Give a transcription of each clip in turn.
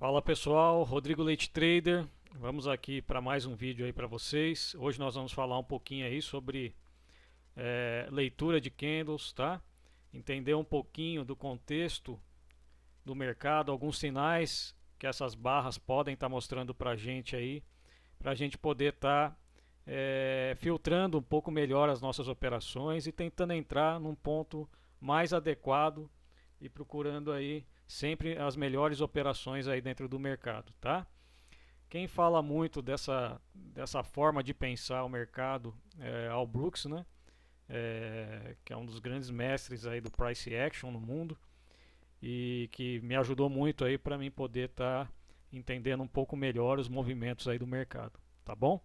Fala pessoal, Rodrigo Leite Trader. Vamos aqui para mais um vídeo aí para vocês. Hoje nós vamos falar um pouquinho aí sobre leitura de candles, tá? Entender um pouquinho do contexto do mercado, alguns sinais que essas barras podem estar mostrando para a gente aí, para a gente poder estar filtrando um pouco melhor as nossas operações e tentando entrar num ponto mais adequado e procurando aí sempre as melhores operações aí dentro do mercado, tá? Quem fala muito dessa forma de pensar o mercado é Al Brooks, né? Que é um dos grandes mestres aí do price action no mundo e que me ajudou muito aí para mim poder estar entendendo um pouco melhor os movimentos aí do mercado, tá bom?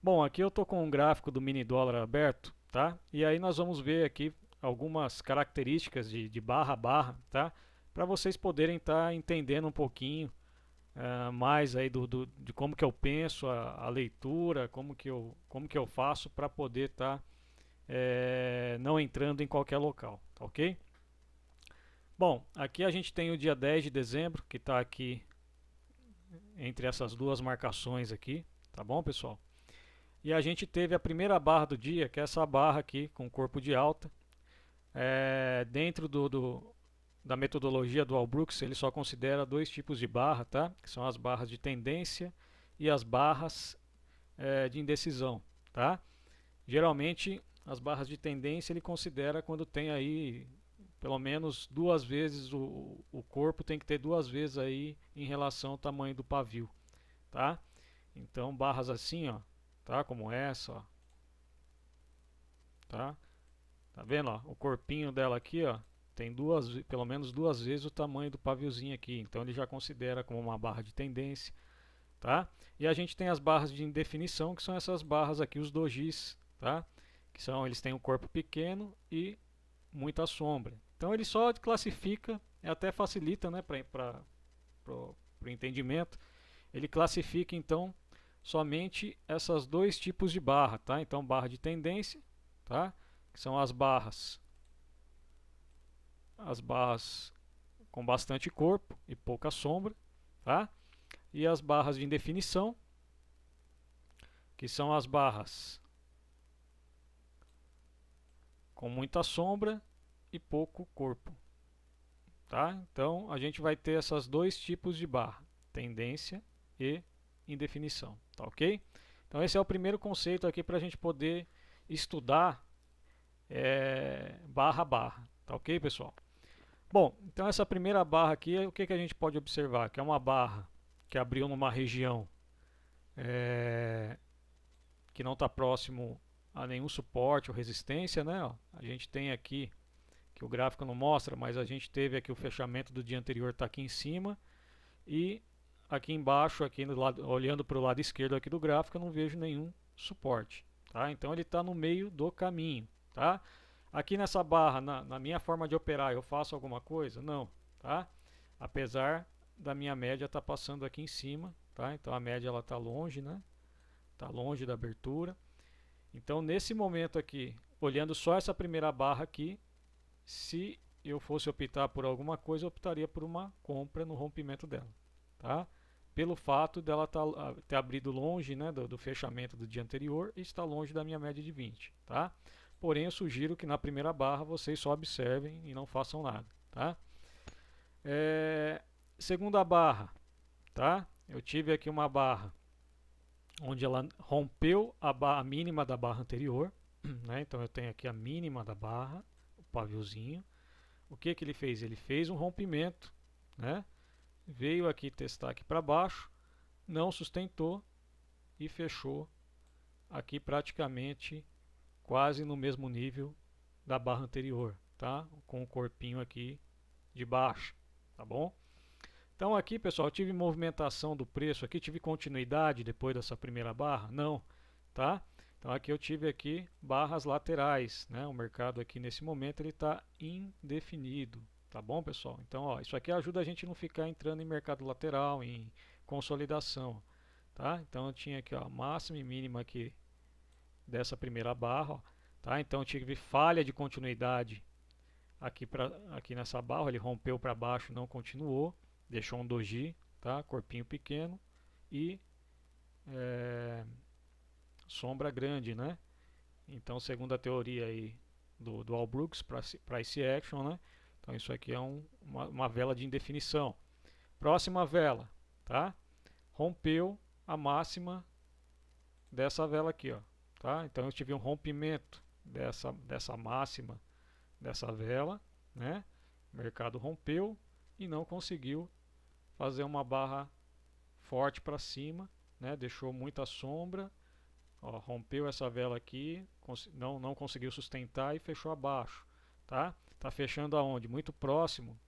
Bom, aqui eu tô com um gráfico do mini dólar aberto, tá? E aí nós vamos ver aqui algumas características de barra a barra, tá? Para vocês poderem estar entendendo um pouquinho mais aí de como que eu penso a leitura, como que eu faço para poder estar não entrando em qualquer local, tá ok? Bom, aqui a gente tem o dia 10 de dezembro, que está aqui entre essas duas marcações aqui, tá bom, pessoal? E a gente teve a primeira barra do dia, que é essa barra aqui com corpo de alta. Dentro da metodologia do Albrook, ele só considera dois tipos de barra, tá? Que são as barras de tendência e as barras de indecisão, tá? Geralmente as barras de tendência ele considera quando tem aí pelo menos duas vezes o corpo tem que ter duas vezes aí em relação ao tamanho do pavio, tá? Então barras assim, ó, tá? Como essa, ó, tá? Tá vendo, ó? O corpinho dela aqui, ó, tem pelo menos duas vezes o tamanho do paviozinho aqui. Então ele já considera como uma barra de tendência, tá? E a gente tem as barras de indefinição, que são essas barras aqui, os dojis, tá? Eles têm um corpo pequeno e muita sombra. Então ele só classifica, até facilita, né, para o entendimento. Ele classifica então somente essas dois tipos de barra, tá? Então barra de tendência, tá? Que são as barras com bastante corpo e pouca sombra, tá? E as barras de indefinição, que são as barras com muita sombra e pouco corpo, tá? Então a gente vai ter esses dois tipos de barra, tendência e indefinição, tá ok? Então esse é o primeiro conceito aqui para a gente poder estudar barra a barra, tá ok, pessoal? Bom, então essa primeira barra aqui, o que a gente pode observar? Que é uma barra que abriu numa região que não está próximo a nenhum suporte ou resistência, né? Ó, a gente tem aqui, que o gráfico não mostra, mas a gente teve aqui o fechamento do dia anterior está aqui em cima e aqui embaixo, aqui no lado, olhando para o lado esquerdo aqui do gráfico, eu não vejo nenhum suporte, tá? Então ele está no meio do caminho, tá? Aqui nessa barra, na minha forma de operar, eu faço alguma coisa? Não, tá? Apesar da minha média estar passando aqui em cima, tá? Então a média ela está longe, né? Está longe da abertura. Então nesse momento aqui, olhando só essa primeira barra aqui, se eu fosse optar por alguma coisa, eu optaria por uma compra no rompimento dela, tá? Pelo fato dela ter abrido longe, né, do fechamento do dia anterior e está longe da minha média de 20, tá? Porém, eu sugiro que na primeira barra vocês só observem e não façam nada, tá? Segunda barra, tá? Eu tive aqui uma barra onde ela rompeu a mínima da barra anterior, né? Então eu tenho aqui a mínima da barra, o paviozinho. O que ele fez? Ele fez um rompimento, né? Veio aqui testar aqui para baixo, não sustentou e fechou aqui praticamente quase no mesmo nível da barra anterior, tá? Com o corpinho aqui de baixo, tá bom? Então aqui, pessoal, eu tive movimentação do preço aqui, tive continuidade depois dessa primeira barra? Não, tá? Então aqui eu tive aqui barras laterais, né? O mercado aqui nesse momento ele está indefinido, tá bom, pessoal? Então, ó, isso aqui ajuda a gente a não ficar entrando em mercado lateral, em consolidação, tá? Então eu tinha aqui, ó, máxima e mínima aqui dessa primeira barra, ó, tá? Então eu tive falha de continuidade aqui nessa barra, ele rompeu para baixo, não continuou, deixou um doji, tá? Corpinho pequeno e sombra grande, né? Então, segundo a teoria aí do Al Brooks, Price Action, né? Então isso aqui é uma vela de indefinição. Próxima vela, tá? Rompeu a máxima dessa vela aqui, ó, tá? Então eu tive um rompimento dessa máxima dessa vela, né? O mercado rompeu e não conseguiu fazer uma barra forte para cima, né? Deixou muita sombra, ó, rompeu essa vela aqui, não conseguiu sustentar e fechou abaixo, tá? Tá fechando aonde? Muito próximo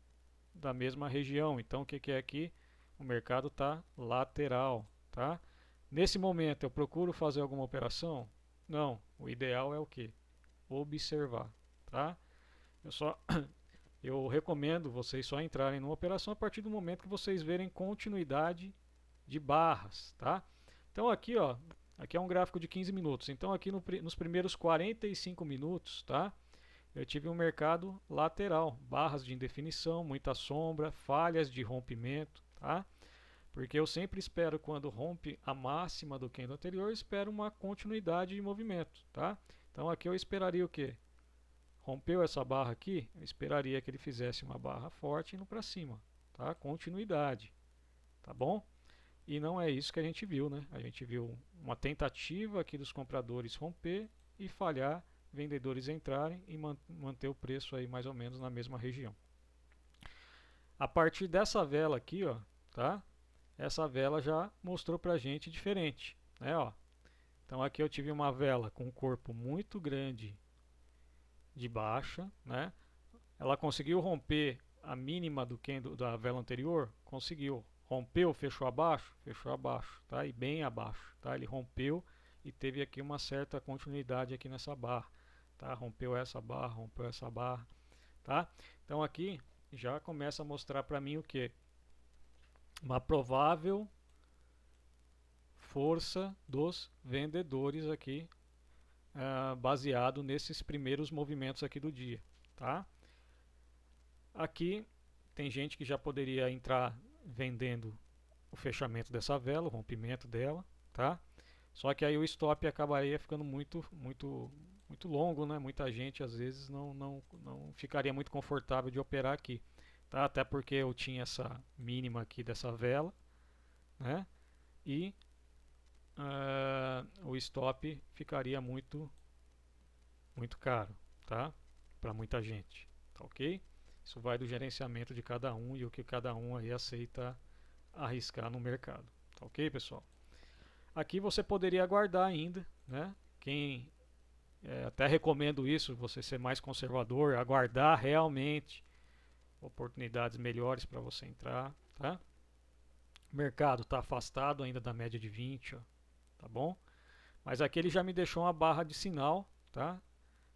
da mesma região. Então o que que é aqui? O mercado está lateral, tá? Nesse momento eu procuro fazer alguma operação? Não, o ideal é o que? Observar, tá? Eu só eu recomendo vocês só entrarem numa operação a partir do momento que vocês verem continuidade de barras, tá? Então aqui, ó, aqui é um gráfico de 15 minutos. Então aqui nos primeiros 45 minutos, tá? Eu tive um mercado lateral, barras de indefinição, muita sombra, falhas de rompimento, tá? Porque eu sempre espero, quando rompe a máxima do candle anterior, espero uma continuidade de movimento, tá? Então aqui eu esperaria o quê? Rompeu essa barra aqui, eu esperaria que ele fizesse uma barra forte indo para cima, tá? Continuidade, tá bom? E não é isso que a gente viu, né? A gente viu uma tentativa aqui dos compradores romper e falhar, vendedores entrarem e manter o preço aí mais ou menos na mesma região. A partir dessa vela aqui, ó, tá? Essa vela já mostrou pra gente diferente, né, ó? Então aqui eu tive uma vela com um corpo muito grande de baixa, né? Ela conseguiu romper a mínima do candle da vela anterior? Conseguiu. Rompeu, fechou abaixo, tá? E bem abaixo, tá? Ele rompeu e teve aqui uma certa continuidade aqui nessa barra, tá? Rompeu essa barra, tá? Então aqui já começa a mostrar para mim o que? Uma provável força dos vendedores aqui, baseado nesses primeiros movimentos aqui do dia, tá? Aqui tem gente que já poderia entrar vendendo o fechamento dessa vela, o rompimento dela, tá? Só que aí o stop acabaria ficando muito longo, né? Muita gente às vezes não ficaria muito confortável de operar aqui, tá? Até porque eu tinha essa mínima aqui dessa vela, né? E o stop ficaria muito caro, tá? Para muita gente, tá ok? Isso vai do gerenciamento de cada um e o que cada um aí aceita arriscar no mercado, tá ok, pessoal? Aqui você poderia aguardar ainda, né? Quem até recomendo isso, você ser mais conservador, aguardar realmente oportunidades melhores para você entrar, tá? O mercado está afastado ainda da média de 20, ó, tá bom? Mas aqui ele já me deixou uma barra de sinal, tá?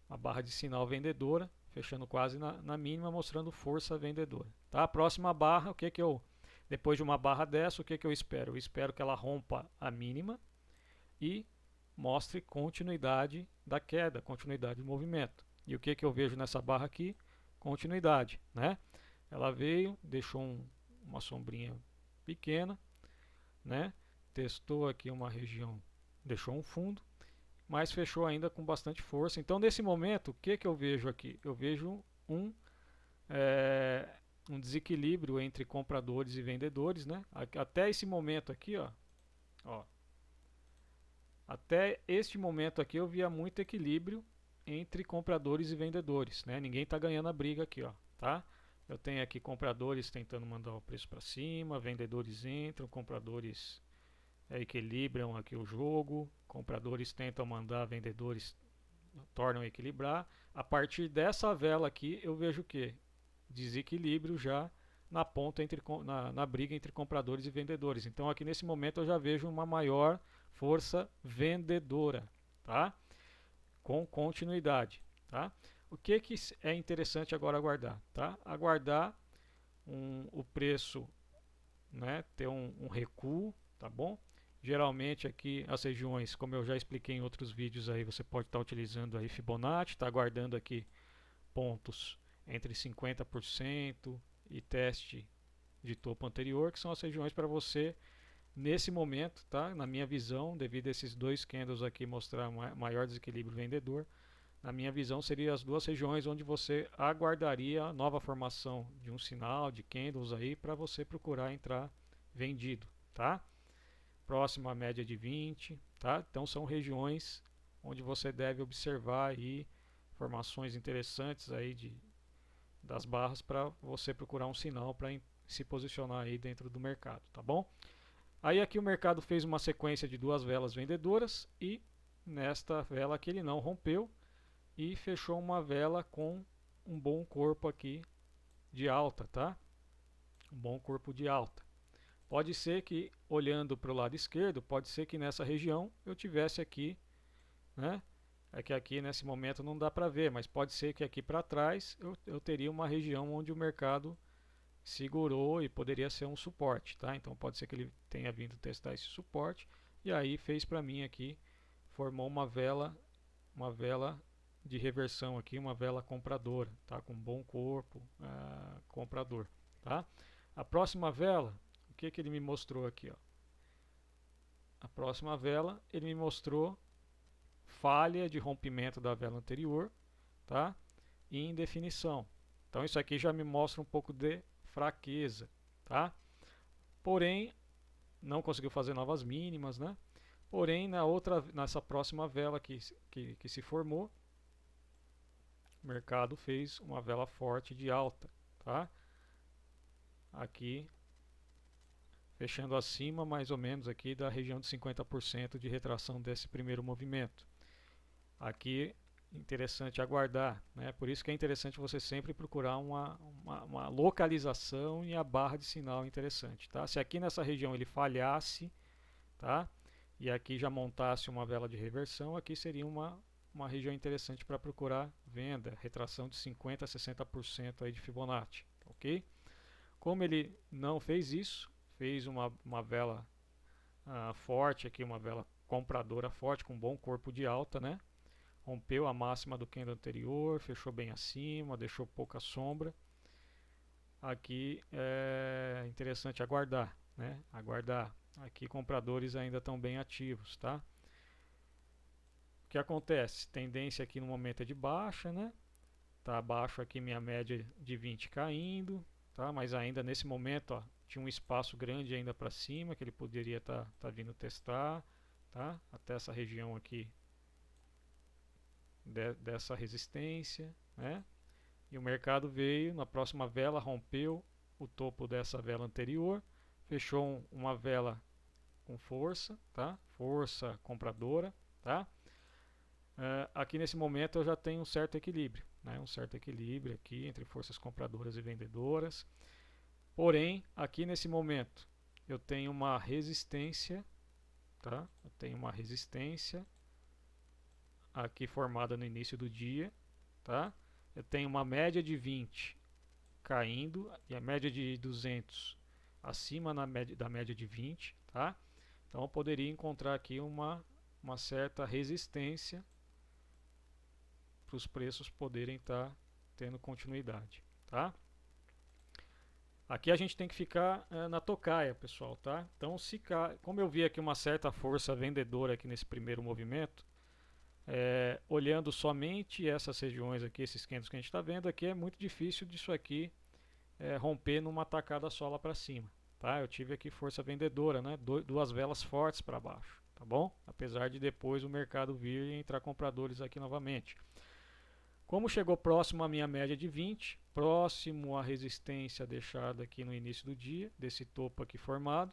Uma barra de sinal vendedora, fechando quase na mínima, mostrando força vendedora. Tá? A próxima barra, o que que eu, depois de uma barra dessa, o que que eu espero? Eu espero que ela rompa a mínima e mostre continuidade da queda, continuidade do movimento. E o que que eu vejo nessa barra aqui? Continuidade, né? Ela veio, deixou uma sombrinha pequena, né? Testou aqui uma região, deixou um fundo, mas fechou ainda com bastante força. Então, nesse momento, o que que eu vejo aqui? Eu vejo é, um desequilíbrio entre compradores e vendedores, né? Até esse momento aqui, ó, até este momento aqui eu via muito equilíbrio entre compradores e vendedores, né? Ninguém está ganhando a briga aqui, ó, tá? Eu tenho aqui compradores tentando mandar o preço para cima, vendedores entram, compradores equilibram aqui o jogo, compradores tentam mandar, vendedores tornam a equilibrar. A partir dessa vela aqui eu vejo o que? Desequilíbrio já na ponta na briga entre compradores e vendedores. Então aqui nesse momento eu já vejo uma maior força vendedora, tá? Com continuidade, tá? O que que é interessante agora aguardar, tá? Aguardar o preço, né, ter um recuo, tá bom? Geralmente aqui as regiões, como eu já expliquei em outros vídeos aí, você pode estar utilizando aí Fibonacci, está aguardando aqui pontos entre 50% e teste de topo anterior, que são as regiões para você nesse momento, tá? Na minha visão, devido a esses dois candles aqui mostrar maior desequilíbrio vendedor, na minha visão seria as duas regiões onde você aguardaria a nova formação de um sinal de candles aí para você procurar entrar vendido, tá? Próximo à média de 20, tá? Então são regiões onde você deve observar aí formações interessantes aí das barras para você procurar um sinal para se posicionar aí dentro do mercado, tá bom? Aí aqui o mercado fez uma sequência de duas velas vendedoras e nesta vela aqui ele não rompeu e fechou uma vela com um bom corpo aqui de alta, tá? Um bom corpo de alta. Pode ser que, olhando para o lado esquerdo, pode ser que nessa região eu tivesse aqui, né? É que aqui nesse momento não dá para ver, mas pode ser que aqui para trás eu teria uma região onde o mercado segurou e poderia ser um suporte, tá? Então pode ser que ele tenha vindo testar esse suporte e aí fez para mim aqui, formou uma vela de reversão aqui, uma vela compradora, tá? Com bom corpo, comprador, tá? A próxima vela, o que que ele me mostrou aqui, ó? A próxima vela, ele me mostrou falha de rompimento da vela anterior, tá? E indefinição. Então isso aqui já me mostra um pouco de fraqueza, tá? Porém, não conseguiu fazer novas mínimas, né? Porém, nessa próxima vela que se formou, o mercado fez uma vela forte de alta, tá? Aqui fechando acima mais ou menos aqui da região de 50% de retração desse primeiro movimento. Aqui interessante aguardar, né? Por isso que é interessante você sempre procurar uma localização e a barra de sinal interessante, tá? Se aqui nessa região ele falhasse, tá? E aqui já montasse uma vela de reversão, aqui seria uma região interessante para procurar venda, retração de 50 a 60% aí de Fibonacci, ok? Como ele não fez isso, fez uma vela forte aqui, uma vela compradora forte com bom corpo de alta, né? Rompeu a máxima do candle anterior, fechou bem acima, deixou pouca sombra. Aqui é interessante aguardar, né? Aguardar. Aqui compradores ainda estão bem ativos, tá? O que acontece? Tendência aqui no momento é de baixa, né? Tá abaixo aqui minha média de 20 caindo, tá? Mas ainda nesse momento, ó, tinha um espaço grande ainda para cima que ele poderia tá vindo testar, tá? Até essa região aqui dessa resistência, né? E o mercado veio na próxima vela, rompeu o topo dessa vela anterior, fechou uma vela com força, tá? Força compradora, tá? Aqui nesse momento eu já tenho um certo equilíbrio, né? Um certo equilíbrio aqui entre forças compradoras e vendedoras. Porém, aqui nesse momento eu tenho uma resistência, tá? Eu tenho uma resistência aqui formada no início do dia, tá? Eu tenho uma média de 20 caindo e a média de 200 acima da média de 20, tá? Então eu poderia encontrar aqui uma certa resistência para os preços poderem estar tendo continuidade, tá? Aqui a gente tem que ficar na tocaia, pessoal, tá? Então, como eu vi aqui uma certa força vendedora aqui nesse primeiro movimento, olhando somente essas regiões aqui, esses candles que a gente está vendo aqui, é muito difícil disso aqui romper numa tacada só lá para cima, tá? Eu tive aqui força vendedora, né? Duas velas fortes para baixo, tá bom? Apesar de depois o mercado vir e entrar compradores aqui novamente. Como chegou próximo à minha média de 20, próximo à resistência deixada aqui no início do dia, desse topo aqui formado,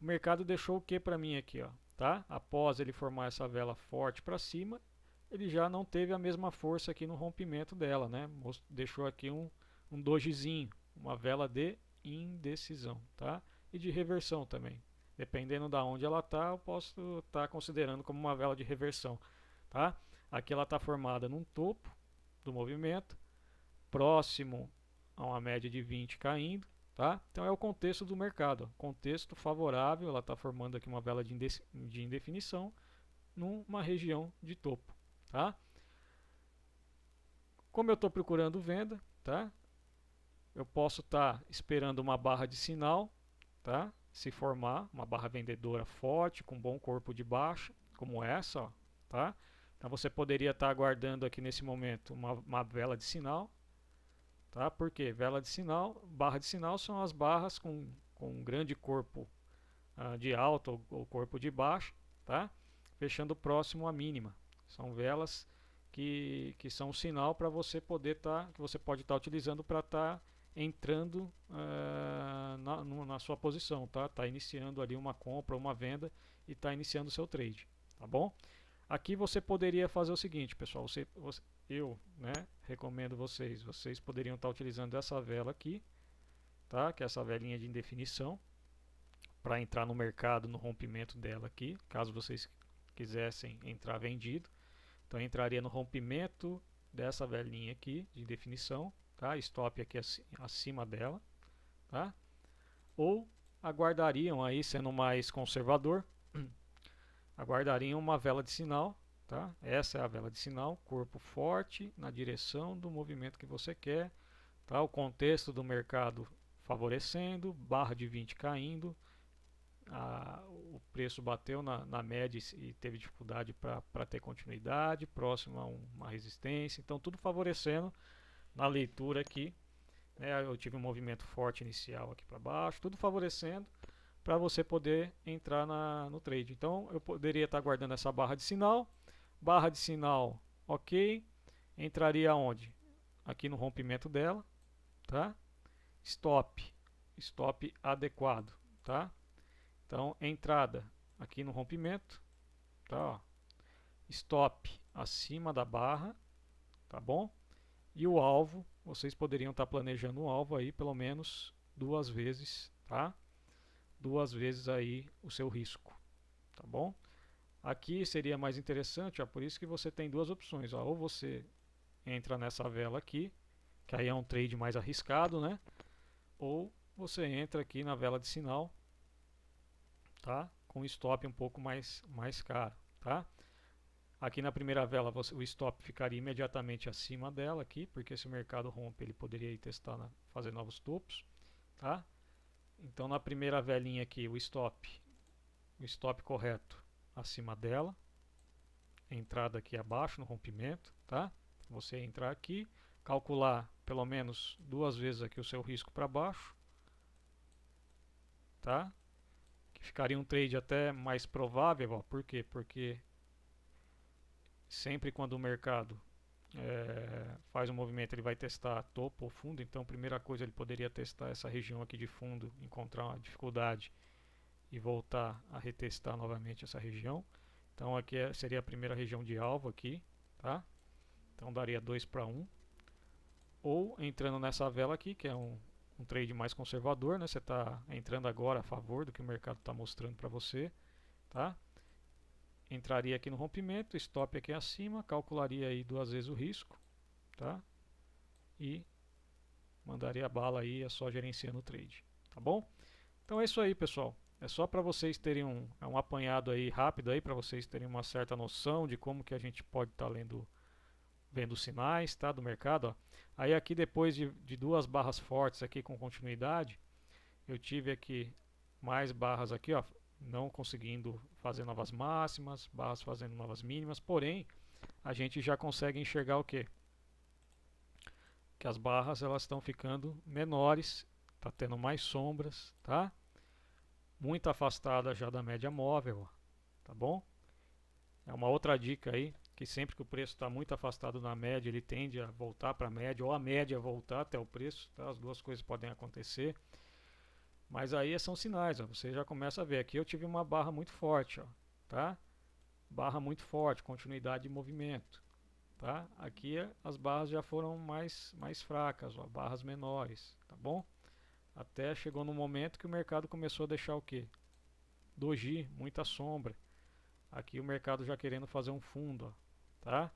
o mercado deixou o que para mim aqui, ó, tá? Após ele formar essa vela forte para cima, ele já não teve a mesma força aqui no rompimento dela, né? Deixou aqui um dojizinho, uma vela de indecisão, tá? E de reversão também. Dependendo da onde ela tá, eu posso estar considerando como uma vela de reversão, tá? Aqui ela está formada num topo do movimento, próximo a uma média de 20 caindo, tá? Então é o contexto do mercado, ó. Contexto favorável, ela está formando aqui uma vela de indefinição numa região de topo, tá? Como eu estou procurando venda, tá? eu posso estar esperando uma barra de sinal, tá? Se formar, uma barra vendedora forte, com bom corpo de baixa, como essa, ó, tá? Então você poderia estar aguardando aqui nesse momento uma vela de sinal, tá? Porque vela de sinal, barra de sinal são as barras com um grande corpo de alta ou corpo de baixa, tá? Fechando próximo à mínima. São velas que são um sinal para você poder que você pode estar utilizando para estar entrando na sua posição, tá? Tá iniciando ali uma compra ou uma venda e está iniciando o seu trade, tá bom? Aqui você poderia fazer o seguinte, pessoal, eu, né, recomendo vocês poderiam estar utilizando essa vela aqui, tá? Que é essa velinha de indefinição, para entrar no mercado no rompimento dela aqui, caso vocês quisessem entrar vendido. Então entraria no rompimento dessa velinha aqui de definição, tá? Stop aqui acima dela, tá? Ou aguardariam aí, sendo mais conservador, aguardariam uma vela de sinal, tá? Essa é a vela de sinal, corpo forte na direção do movimento que você quer, tá? O contexto do mercado favorecendo, barra de 20 caindo, o preço bateu na média e teve dificuldade para ter continuidade, próximo a uma resistência, então tudo favorecendo na leitura aqui, né, eu tive um movimento forte inicial aqui para baixo, tudo favorecendo para você poder entrar no trade. Então eu poderia estar guardando essa barra de sinal, ok, entraria onde? Aqui no rompimento dela, tá? Stop adequado, tá? Então, entrada aqui no rompimento, tá? Ó. Stop acima da barra, tá bom? E o alvo, vocês poderiam estar planejando um alvo aí pelo menos 2 vezes, tá? 2 vezes aí o seu risco, tá bom? Aqui seria mais interessante, ó, por isso que você tem 2 opções, ó, ou você entra nessa vela aqui, que aí é um trade mais arriscado, né? Ou você entra aqui na vela de sinal, tá? Com stop um pouco mais caro, tá? Aqui na primeira vela o stop ficaria imediatamente acima dela aqui, porque se o mercado rompe ele poderia ir testar, fazer novos topos, tá? Então na primeira velinha aqui o stop correto acima dela, entrada aqui abaixo no rompimento, tá? Você entrar aqui, calcular pelo menos 2 vezes aqui o seu risco para baixo, tá? Que ficaria um trade até mais provável, ó. Por quê? Porque sempre quando o mercado faz um movimento ele vai testar topo ou fundo, então a primeira coisa ele poderia testar essa região aqui de fundo, encontrar uma dificuldade e voltar a retestar novamente essa região. Então aqui seria a primeira região de alvo aqui, tá? Então daria 2 para 1. Ou entrando nessa vela aqui, que é um trade mais conservador, né? Você está entrando agora a favor do que o mercado está mostrando para você, tá? Entraria aqui no rompimento, stop aqui acima, calcularia aí 2 vezes o risco, tá? E mandaria a bala aí, é só gerenciando o trade, tá bom? Então é isso aí, pessoal. É só para vocês terem um apanhado aí rápido aí, para vocês terem uma certa noção de como que a gente pode estar vendo os sinais, tá, do mercado, ó. Aí aqui depois de 2 barras fortes aqui com continuidade, eu tive aqui mais barras aqui, ó, não conseguindo fazer novas máximas, barras fazendo novas mínimas, porém a gente já consegue enxergar o que? Que as barras elas estão ficando menores, tá tendo mais sombras, tá? Muito afastada já da média móvel, ó, tá bom? É uma outra dica aí, que sempre que o preço está muito afastado da média, ele tende a voltar para a média, ou a média voltar até o preço, tá? As duas coisas podem acontecer. Mas aí são sinais, ó, você já começa a ver. Aqui eu tive uma barra muito forte, ó, tá? Barra muito forte, continuidade de movimento, tá? Aqui as barras já foram mais fracas, ó, barras menores, tá bom? Até chegou no momento que o mercado começou a deixar o que? Doji, muita sombra. Aqui o mercado já querendo fazer um fundo, ó, tá?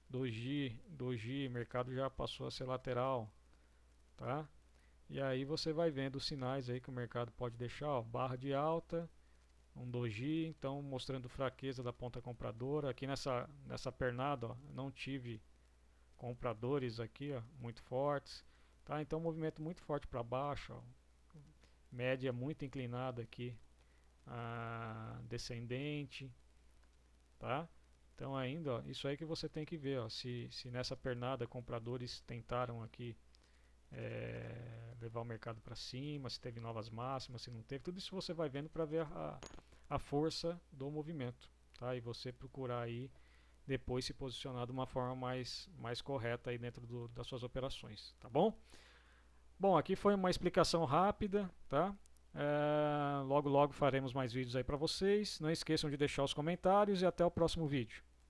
Doji, mercado já passou a ser lateral, tá? E aí você vai vendo os sinais aí que o mercado pode deixar, ó, barra de alta, um doji, então mostrando fraqueza da ponta compradora. Aqui nessa pernada, ó, não tive compradores aqui, ó, muito fortes. tá? Então movimento muito forte para baixo, ó, média muito inclinada aqui, descendente, tá? Então ainda, ó, isso aí que você tem que ver, ó, se nessa pernada compradores tentaram aqui levar o mercado para cima, se teve novas máximas, se não teve, tudo isso você vai vendo para ver a força do movimento, tá? E você procurar aí depois se posicionar de uma forma mais correta aí dentro das suas operações, tá bom? Bom, aqui foi uma explicação rápida, tá? Logo logo faremos mais vídeos aí para vocês. Não esqueçam de deixar os comentários e até o próximo vídeo.